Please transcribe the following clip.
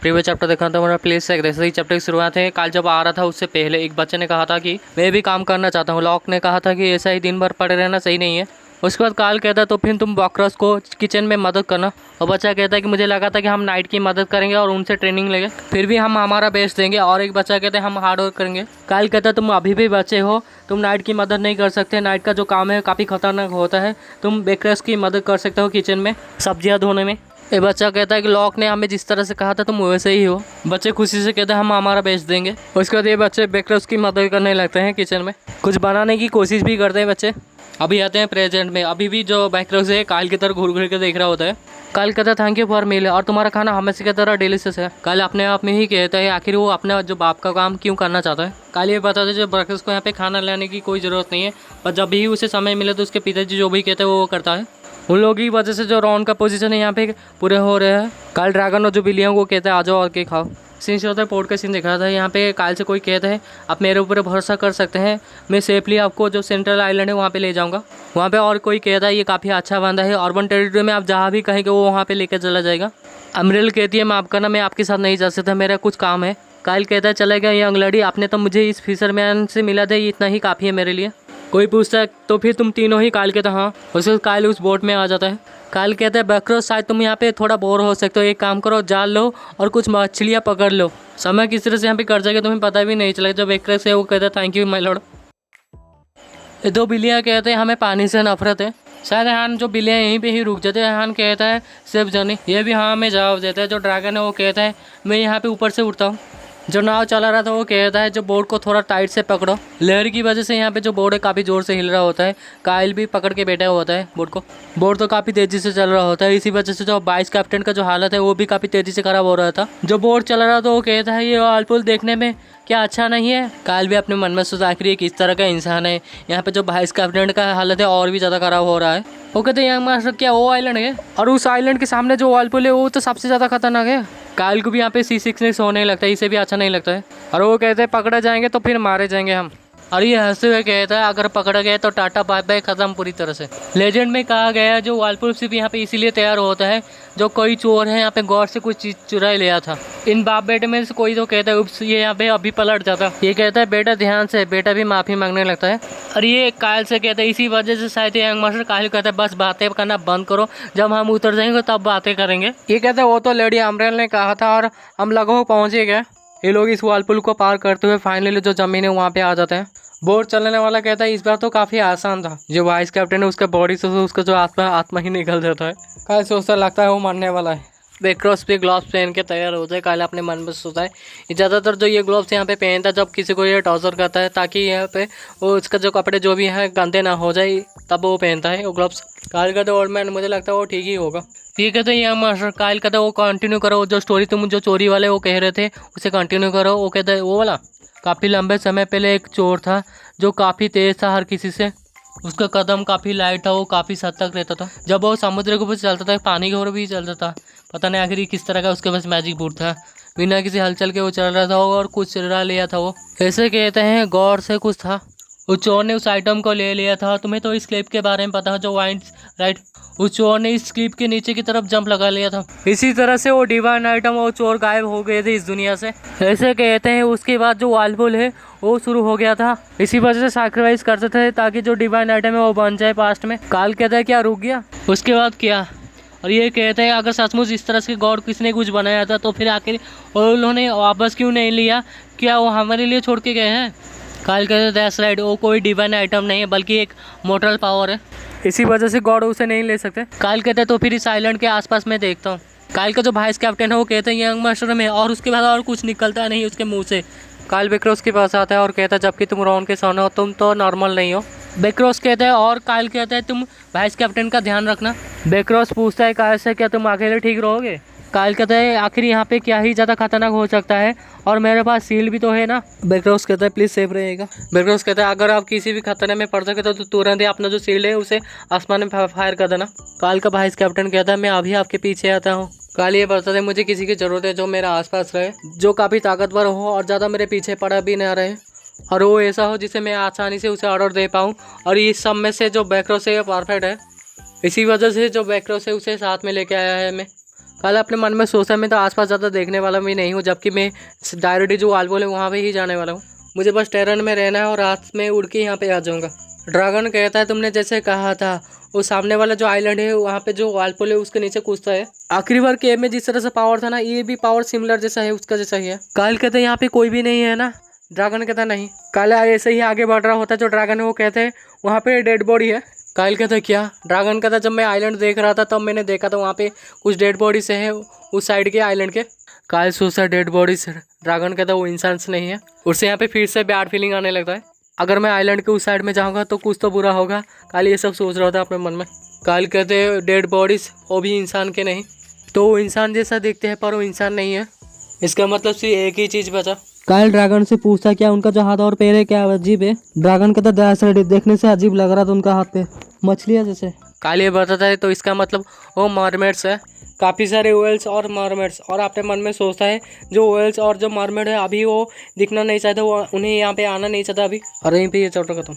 Previous chapter देखा था हमारा प्लेस से जैसे ही चैप्टर की शुरुआत है। कल जब आ रहा था उससे पहले एक बच्चे ने कहा था कि मैं भी काम करना चाहता हूँ। लॉक ने कहा था कि ऐसा ही दिन भर पड़े रहना सही नहीं है। उसके बाद काल कहता है तो फिर तुम बॉकरस को किचन में मदद करना। और बच्चा कहता है कि मुझे लगा था कि हम नाइट की मदद करेंगे और उनसे ट्रेनिंग लेंगे, फिर भी हम हमारा बेस्ट देंगे। और एक बच्चा कहता है हम हार्ड वर्क करेंगे। काल कहता है तुम अभी भी बच्चे हो, तुम नाइट की मदद नहीं कर सकते। नाइट का जो काम है काफ़ी खतरनाक होता है। तुम बेकरस की मदद कर सकते हो किचन में सब्जियाँ धोने में। ये बच्चा कहता है कि लॉक ने हमें जिस तरह से कहा था तुम वैसे ही हो। बच्चे खुशी से कहते हैं हम हमारा बेस्ट देंगे। उसके बाद ये बच्चे बेकरस की मदद करने लगते हैं किचन में, कुछ बनाने की कोशिश भी करते हैं बच्चे। अभी आते हैं प्रेजेंट में। अभी भी जो बेकरस है काल की तरफ घूर घूर के देख रहा होता है। काल कहता है थैंक यू फॉर मील, और तुम्हारा खाना हमेशा की तरह डिलीशियस है। काल अपने आप में ही कहता है आखिर वो अपने जो बाप का काम क्यों करना चाहता है। काल ये बताते जो बेकरस को यहाँ पे खाना लाने की कोई ज़रूरत नहीं है, पर जब भी उसे समय मिले तो उसके पिताजी जो भी कहते हैं वो करता है। उन लोगों की वजह से जो रॉन का पोजीशन है यहाँ पे पूरे हो रहे हैं। काल ड्रैगन और जो बिलियन को कहता है आ जाओ और के खाओ। सीन होता है पोर्ट का सीन दिख रहा था। यहाँ पे काल से कोई कहता है आप मेरे ऊपर भरोसा कर सकते हैं, मैं सेफली आपको जो सेंट्रल आइलैंड है वहाँ पे ले जाऊँगा। वहाँ पे और कोई कहता है ये काफ़ी अच्छा बंदा है, अर्बन टेरिटरी में आप जहाँ भी कहेंगे वो वहाँ पे लेकर चला जाएगा। अमरेल कहती है माफ़ करना मैं आपके साथ नहीं जा सकता, मेरा कुछ काम है। काल कहता है चलेगा यंग लड़ी, आपने तो मुझे इस फिशरमैन से मिला था, ये इतना ही काफ़ी है मेरे लिए। कोई पूछता है तो फिर तुम तीनों ही। काल कहता हाँ। उसके काल उस बोट में आ जाता है। काल कहता है बेकरस शायद तुम यहाँ पे थोड़ा बोर हो सकते हो, एक काम करो जाल लो और कुछ मछलियाँ पकड़ लो। समय किस तरह से यहाँ पे कर जाएगा तुम्हें पता भी नहीं चलेगा। जब बेकरस है वो कहता है थैंक यू माय लॉर्ड। ये दो बिल्लियाँ कहते हैं हमें पानी से नफरत है। शायद हान जो बिल्लियाँ यहीं पे ही रुक जाते हैं। हान कहता है सेफ जर्नी, ये भी हाँ में जवाब देता है। जो ड्रैगन है वो कहता है मैं यहाँ पे ऊपर से उड़ता हूँ। जो नाव चला रहा था वो कहता है जो बोर्ड को थोड़ा टाइट से पकड़ो। लहर की वजह से यहाँ पे जो बोर्ड है काफ़ी ज़ोर से हिल रहा होता है। काइल भी पकड़ के बैठा होता है बोर्ड को। बोर्ड तो काफ़ी तेज़ी से चल रहा होता है, इसी वजह से जो वाइस कैप्टन का जो हालत है वो भी काफ़ी तेज़ी से खराब हो रहा था। जो बोर्ड चल रहा था वो कहता है ये वालपुल देखने में क्या अच्छा नहीं है। काइल भी अपने मन में सोचा आखिर ये किस तरह का इंसान है। यहाँ पे जो वाइस कैप्टन का हालत है और भी ज़्यादा खराब हो रहा है। वो कहते हैं यंग मास्टर क्या वो आइलैंड है, और उस आइलैंड के सामने जो वालपुल है वो तो सबसे ज़्यादा खतरनाक है। काइल को भी यहाँ पे C6 होने लगता है, इसे भी अच्छा नहीं लगता है। और वो कहते हैं पकड़ा जाएंगे तो फिर मारे जाएंगे हम। और ये हंसते हुए कहता है अगर पकड़ा गया तो टाटा बाय बाय खत्म पूरी तरह से। लेजेंड में कहा गया है जो वालपुल सिर्फ यहाँ पे इसीलिए तैयार होता है जो कोई चोर है यहाँ पे गौर से कुछ चीज़ चुरा लिया था। इन बाप बेटे में से कोई तो कहता है उप्स ये यहाँ पे अभी पलट जाता। ये कहता है बेटा ध्यान से, बेटा भी माफ़ी मांगने लगता है। और ये कायल से कहता है इसी वजह से शायद यंग मास्टर कायल कहता है बस बातें करना बंद करो, जब हम उतर जाएंगे तब बातें करेंगे। ये कहता है वो तो लेडी अमरेल ने कहा था और हम लगभग पहुँच ही गए। ये लोग इस वालपुल को पार करते हुए फाइनली जो ज़मीन है वहाँ पे आ जाते हैं। बोट चलने वाला कहता है इस बार तो काफ़ी आसान था। जो वाइस कैप्टन है उसका बॉडी से उसका जो आत्मा ही निकल जाता है। काल सोचता लगता है वो मरने वाला है। बेकरस पे ग्लव्स पहन के तैयार होता है। काल अपने मन में सोचता है ज़्यादातर जो ये ग्लव्स यहाँ पे पहनता है जब किसी को ये टॉर्चर करता है ताकि यहाँ पे वो उसका जो कपड़े जो भी हैं गंदे ना हो जाए, तब वो पहनता है वो ग्लव्स। काल कहते ओल्ड मैन मुझे लगता है वो ठीक ही होगा। ठीक है तो ये मास्टर काल कहता है वो कंटिन्यू करो, जो स्टोरी तुम जो चोरी वाले वो कह रहे थे उसे कंटिन्यू करो। वो कहता है वो वाला काफ़ी लंबे समय पहले एक चोर था जो काफ़ी तेज़ था हर किसी से। उसका कदम काफ़ी लाइट था, वो काफ़ी हद तक रहता था। जब वो समुद्र के ऊपर चलता था पानी के ऊपर भी चलता था। पता नहीं आखिर किस तरह का उसके पास मैजिक बूट था। बिना किसी हलचल के वो चल रहा था और कुछ चुरा लिया था वो। ऐसे कहते हैं गौर से कुछ था। उस चोर ने उस आइटम को ले लिया था। तुम्हें तो इस क्लिप के बारे में पता है जो वाइन राइट, उस चोर ने इस क्लिप के नीचे की तरफ जंप लगा लिया था। इसी तरह से वो डिवाइन आइटम और चोर गायब हो गए थे इस दुनिया से। ऐसे कहते हैं उसके बाद जो वालपुल है वो शुरू हो गया था। इसी वजह से सैक्रिफाइस करते थे ताकि जो डिवाइन आइटम है वो बन जाए पास्ट में। काल कहता है क्या रुक गया, उसके बाद क्या। और ये कहते हैं अगर सचमुच इस तरह से गॉड किसने कुछ बनाया था तो फिर आखिर उन्होंने वापस क्यों नहीं लिया, क्या वो हमारे लिए छोड़ के गए हैं। काल कहते हैं दैट्स राइट, वो कोई डिवाइन आइटम नहीं है बल्कि एक मोरटल पावर है, इसी वजह से गॉड उसे नहीं ले सकते। काल कहते हैं तो फिर इस आइलैंड के आसपास मैं देखता हूँ। काल का जो वाइस कैप्टन है वो कहते हैं यंग मास्टर में, और उसके बाद और कुछ निकलता नहीं उसके मुंह से। काल बेकरस के पास आता है और कहता है जबकि तुम रॉन के सन हो तुम तो नॉर्मल नहीं हो। बेकरस कहता है और काल कहता है तुम वाइस कैप्टन का ध्यान रखना। बेकरस पूछता है काल से क्या तुम अकेले ठीक रहोगे। काल कहता है आखिर यहाँ पे क्या ही ज़्यादा खतरनाक हो सकता है और मेरे पास सील भी तो है ना। बेकरस कहता है प्लीज़ सेफ रहेगा। बेकरस कहता है अगर आप किसी भी खतरे में पड़ सके तो तुरंत ही अपना जो सील है उसे आसमान में फायर कर देना। काल का वाइस कैप्टन कहता है मैं अभी आपके पीछे आता हूँ। काल ये बताते हैं मुझे किसी की ज़रूरत है जो मेरा आसपास रहे, जो काफ़ी ताकतवर हो और ज़्यादा मेरे पीछे पड़ा भी ना रहे, और वो ऐसा हो जिसे मैं आसानी से उसे ऑर्डर दे पाऊँ। और इस सब में से जो बेकरस है परफेक्ट है, इसी वजह से जो बेकरस है उसे साथ में लेके आया है मैं। कल अपने मन में सोचा मैं तो आसपास ज़्यादा देखने वाला भी नहीं हूँ, जबकि मैं डायरेक्टली जो वाल बोले वहाँ पे ही जाने वाला हूँ। मुझे बस टेरन में रहना है और रात में उड़ के यहाँ पे आ जाऊँगा। ड्रैगन कहता है तुमने जैसे कहा था वो सामने वाला जो आइलैंड है वहाँ पे जो वालपोल है उसके नीचे कूदता है। आखिरी बार केव में जिस तरह से पावर था ना, ये भी पावर सिमिलर जैसा है, उसका जैसा ही है। काल कहते हैं यहाँ पे कोई भी नहीं है ना, ड्रैगन कहता नहीं। काल ऐसे ही आगे बढ़ रहा होता है, जो ड्रैगन है वो कहते हैं वहाँ पे डेड बॉडी है। काल कहता है क्या? ड्रैगन कहता जब मैं आइलैंड देख रहा था तब मैंने देखा था वहाँ पे कुछ डेड बॉडी से है उस साइड के आइलैंड के। काल सोचता डेड बॉडी से, ड्रैगन कहता वो इंसान से नहीं है। उससे यहाँ पे फिर से बैड फीलिंग आने लगता है, अगर मैं आइलैंड के उस साइड में जाऊँगा तो कुछ तो बुरा होगा। काल ये सब सोच रहा था अपने मन में। काल कहते डेड बॉडीज वो भी इंसान के नहीं, तो वो इंसान जैसा दिखते हैं पर वो इंसान नहीं है। इसका मतलब सिर्फ एक ही चीज़ बचा। काल ड्रैगन से पूछता क्या उनका जो हाथ और पैर है क्या अजीब है? ड्रैगन कहता दरअसल देखने से अजीब लग रहा था उनका हाथ पे, मछलियाँ जैसे। काल ये बताता है तो इसका मतलब वो मरमेड्स है, काफ़ी सारे व्हेल्स और मरमेड्स। और अपने मन में सोचता है जो व्हेल्स और जो मरमेड है अभी वो दिखना नहीं चाहता, वो उन्हें यहाँ पे आना नहीं चाहता अभी। और यहीं पे ये चैप्टर खत्म।